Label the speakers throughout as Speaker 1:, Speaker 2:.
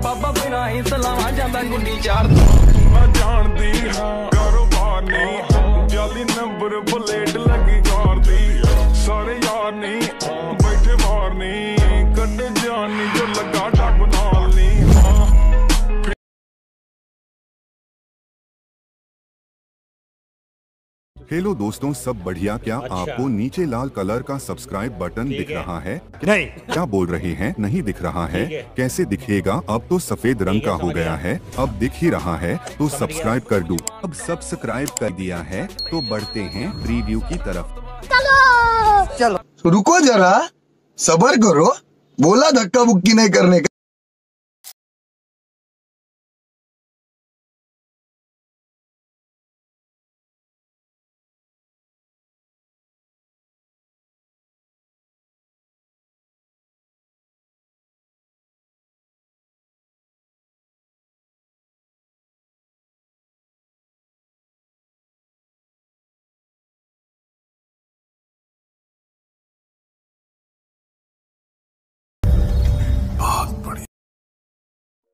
Speaker 1: बाबा बिना ही सलावा जाता गुंडी चार मैं जानती हां कारोबार नहीं जाली नंबर प्लेट लगी कार दी सारे यार नहीं बैठे बाहर नहीं कड्डे जानी जो लगा डक नाल नहीं
Speaker 2: हेलो दोस्तों, सब बढ़िया? क्या आपको नीचे लाल कलर का सब्सक्राइब बटन दिख रहा है?
Speaker 3: नहीं।
Speaker 2: क्या बोल रहे हैं? नहीं दिख रहा है? कैसे दिखेगा? अब तो सफेद रंग का हो गया है। अब दिख ही रहा है तो सब्सक्राइब कर दूं। अब सब्सक्राइब कर दिया है तो बढ़ते हैं प्रीव्यू की तरफ।
Speaker 4: चलो रुको जरा, सब्र करो, बोला धक्का बुक्की नहीं करने का।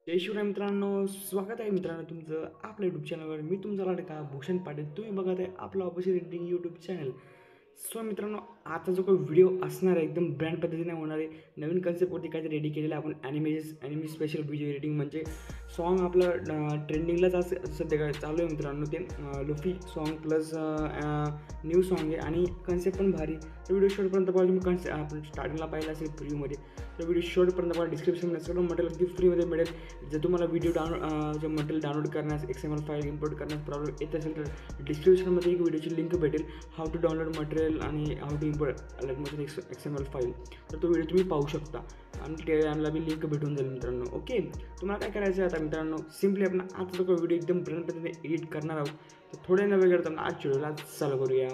Speaker 5: जय शिवराय मित्रांनो, स्वागत आहे मित्रांनो तुमचं आपल्या यूट्यूब चॅनलवर। मी तुमचा लाडका भूषण पाटील, तुम्ही बघत आहे आपलं official rating YouTube channel. So मित्रांनो, आता जो काही व्हिडिओ असणार आहे एकदम ब्रँड पद्धतीने होणार आहे। नवीन कन्सेप्टवरती काहीतरी रेडी केलेलं आहे आपण, ॲनिमे स्पेशल व्हिडिओ एडिटिंग। म्हणजे सॉन्ग आपलं ट्रेंडिंगलाच असं सध्या काय चालू आहे मित्रांनो, ते lo-fi song plus new song आहे आणि कन्सेप्ट पण भारी। तर व्हिडिओ शेवटपर्यंत पाहिजे। मी आपण स्टार्टिंगला पाहिलं असेल फ्रीमध्ये, तर व्हिडिओ शेवटपर्यंत पाहिजे। डिस्क्रिप्शनमध्ये सगळं मटेरियल गिफ्ट फ्रीमध्ये मिळेल। जर तुम्हाला व्हिडिओ जे मटेरियल डाउनलोड करण्यास, XML फाईल इम्पोर्ट करण्यास प्रॉब्लेम येत असेल तर डिस्क्रिप्शनमध्ये एक व्हिडिओची लिंक भेटेल, हाऊ टू डाउनलोड मटेरियल आणि how to import XML file. तर तो व्हिडिओ तुम्ही पाहू शकता आणि टेलिग्रामला बी लिंक भेटून जाईल मित्रांनो। ओके, तुम्हाला काय करायचं आहे आता मित्रांनो, सिम्पली आपण आता जो व्हिडिओ एकदम ब्रँड पद्धतीने एडिट करणार आहोत, तर थोडे नवे करताना आज व्हिडिओला चालू करूया।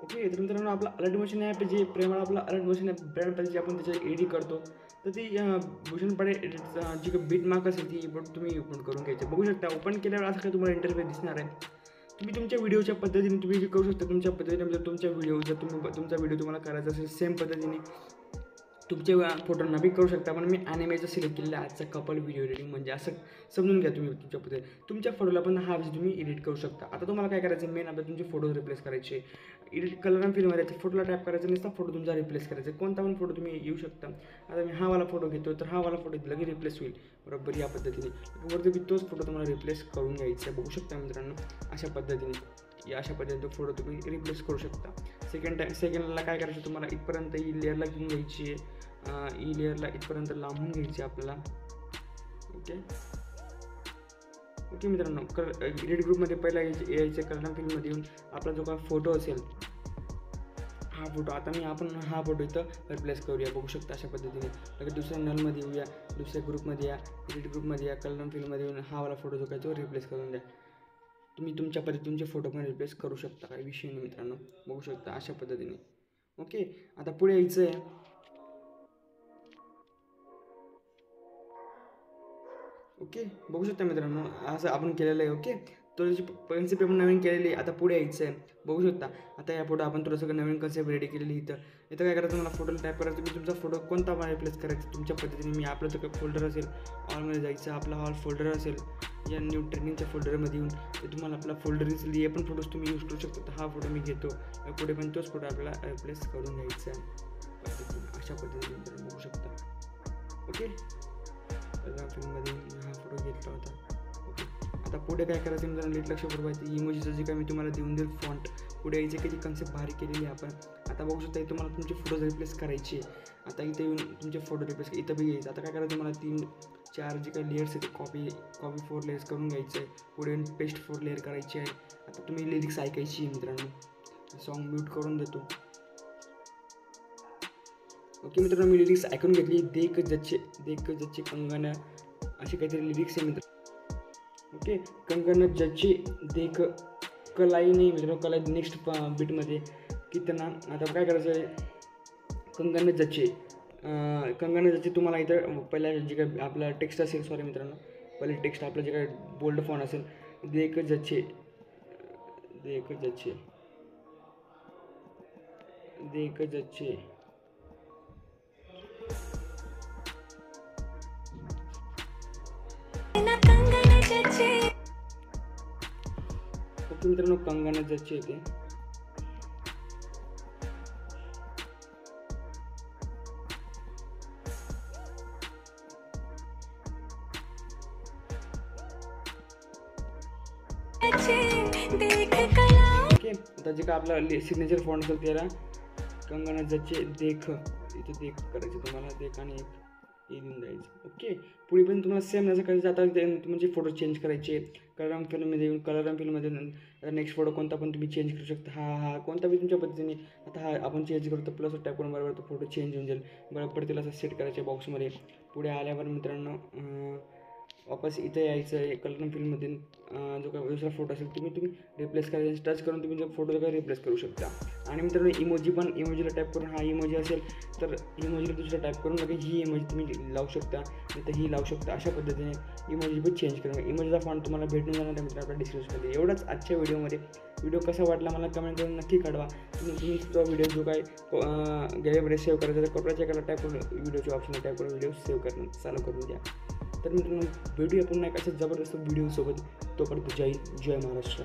Speaker 5: ओके, तर मित्रांनो आपला अलर्ट मोशन ॲप जे प्रेमाला आपला अलर्ट मोशन ॲप ब्रँड पद्धतीची आपण त्याच्यावर एडिट करतो, तर ती भूषण पाटील एडिटचा जी काही बीट मार्क असेल ती पण तुम्ही ओपन करून घ्यायची। बघू शकता ओपन केल्यावर असं काही तुम्हाला इंटरफेस दिसणार आहे। तुम्ही तुमच्या व्हिडिओच्या पद्धतीने तुम्ही करू शकता, तुमच्या पद्धतीने। म्हणजे तुमच्या व्हिडिओ जर तुमचा व्हिडिओ तुम्हाला करायचा असेल सेम पद्धतीने तुमच्या फोटोंना बी करू शकता। पण मी ॲनिमेचं सिलेक्ट केलेलं आहे आजचा कपल व्हिडिओ एडिटिंग, म्हणजे असं समजून घ्या तुम्ही तुमच्या पद्धतीने तुमच्या फोटोला पण हा तुम्ही एडिट करू शकता। आता तुम्हाला काय करायचं, मेन आपल्याला तुमचे फोटो रिप्लेस करायचे। एडिट कलर अँड फिल्ममध्ये फोटोला टॅप करायचं, नुसता फोटो तुमचा रिप्लेस करायचा। कोणता पण फोटो तुम्ही येऊ शकता। आता मी हा वाला फोटो घेतो, तर हा वाला फोटो लगेच रिप्लेस होईल बरोबर या पद्धतीने। वरती तोच फोटो तुम्हाला रिप्लेस करून घ्यायचा आहे। बघू शकता मित्रांनो अशा पद्धतीने, अशा पद्धतीने तो फोटो तुम्ही रिप्लेस करू शकता। सेकंडला काय करायचं, तुम्हाला इथपर्यंत ही लेअरला घेऊन घ्यायची आहे। ई लेअरला इथपर्यंत लांबून घ्यायची आपल्याला। ओके ओके मित्रांनो, एडिट ग्रुपमध्ये पहिला यायचं कलर फिल्ममध्ये येऊन आपला जो काय फोटो असेल हा फोटो, आता आपण हा फोटो इथं रिप्लेस करूया। बघू शकता अशा पद्धतीने। लगेच दुसऱ्या नलमध्ये येऊया, दुसऱ्या ग्रुपमध्ये या, एडिट ग्रुपमध्ये या, कलर फिल्ममध्ये येऊन हा वाला फोटो जो काय तो रिप्लेस करून द्या। तुम्ही तुमच्या पद्धतीने तुमचे फोटो पण रिप्लेस करू शकता, काही विषय नाही मित्रांनो। बघू शकता अशा पद्धतीने। ओके, आता पुढे यायचं आहे। ओके, बघू शकता मित्रांनो असं आपण केलेलं आहे। ओके, तो त्याची कन्सेप्ट आपण नवीन केलेली आहे। आता पुढे यायचं आहे। बघू शकता आता या फोटो आपण थोडंसं नवीन कन्सेप्ट रेडी केलेली इथं काय करायचं, मला फोटोला टॅप करायचं। तुम्ही तुमचा फोटो कोणता पण रिप्लेस करायचा तुमच्या पद्धतीने। मी आपलं जो फोल्डर असेल ऑलमध्ये जायचं, आपला ऑल फोल्डर असेल या न्यू ट्रेनिंगच्या फोल्डरमध्ये येऊन ते तुम्हाला आपला फोल्डर दिसेल, हे पण फोटोज तुम्ही यूज करू शकता। तर हा फोटो मी घेतो, पुढे पण तोच फोटो आपल्याला रिप्लेस करून घ्यायचा आहे अशा पद्धतीने बघू शकता। ओके, फिल्ममध्ये हा फोटो घेतला होता। ओके, आता पुढे काय करायचं मित्रांनो, नीट लक्ष पुरवायचं। इमोजीचं जे काय मी तुम्हाला देऊन देईल फॉन्ट, पुढे यायचे किती कन्सेप्ट भारी केलेली आहे आपण। आता बघू शकता तुम्हाला तुमचे फोटोज रिप्लेस करायचे। आता इथे येऊन तुमचे फोटो रिप्लेस इथं बी घ्यायचं। आता काय करायचं, मला 3-4 जे काही लेयर्स आहेत कॉपी 4 लेयर्स करून घ्यायचं आहे। पुढे येऊन पेस्ट 4 लेअर करायची आहे। आता तुम्ही लिरिक्स ऐकायची आहे मित्रांनो, सॉन्ग म्यूट करून देतो। ओके मित्रांनो, मी लिरिक्स ऐकून घेतली। देख जच्चे कंगन असे काहीतरी लिरिक्स आहे मित्र। ओके, कंगन जच्चे देख कलाई नाही मित्रांनो, कलाई नेक्स्ट बीटमध्ये कितना। आता काय करायचं आहे, कंगन जच्चे तुम्हाला इथं पहिला जे काही आपला टेक्स्ट असेल, सॉरी मित्रांनो, पहिले टेक्स्ट आपलं जे काही बोल्ड फॉन्ट असेल, देख जच्चे ओके मित्रांनो, कंगना जजचे येते. ओके, आता जे का आपला सिग्नेचर फॉन्ट असेल त्याला कंगना जजचे देख, इथं देख करायचं तुम्हाला, देख आणि एक येऊन जायचं. ओके, पुढे पण तुम्हाला सेम असं करायचं. आता म्हणजे फोटो चेंज करायचे, कलर फिल्ममध्ये येऊन कलर फिल्ममध्ये नेक्स्ट फोटो कोणता पण तुम्ही चेंज करू शकता. हा कोणता बी तुमच्या पद्धतीने. आता हा आपण चेंज करतो, प्लस टाईप करून बरोबर तो फोटो चेंज होऊन जाईल. बरोबर त्याला असं सेट करायच्या बॉक्समध्ये. पुढे आल्यावर मित्रांनो वापस इथं यायचं आहे कलर फिल्ममधून. जो काही दुसरा फोटो असेल तुम्ही रिप्लेस करायचा, टच करून तुम्ही जो फोटो काय रिप्लेस करू शकता. आणि मित्रांनो इमोजीला टाईप करून, हा इमोजी असेल तर इमोजीला दुसरा टाईप करून लगेच ही इमोजी तुम्ही लावू शकता, नाही तर ही लावू शकता. अशा पद्धतीने इमोजी पण चेंज करून इमोजीचा फॉन्ट तुम्हाला भेटून जाणार आहे मित्रांनो आपल्या डिस्क्रिप्शनमध्ये. एवढंच आजच्या व्हिडिओमध्ये. व्हिडिओ कसा वाटला मला कमेंट करून नक्की कळवा. तुम्ही तो व्हिडिओ जो काय गॅलरीमध्ये सेव्ह करायचा तर कपड्याच्या कलर टाईप करून व्हिडिओच्या ऑप्शनला टाईप करून व्हिडिओ सेव्ह करणं चालू करून द्या. तर मित्रांनो भेटूया पुन्हा एक अशा जबरदस्त व्हिडिओसोबत. तोपर्यंत जय महाराष्ट्र.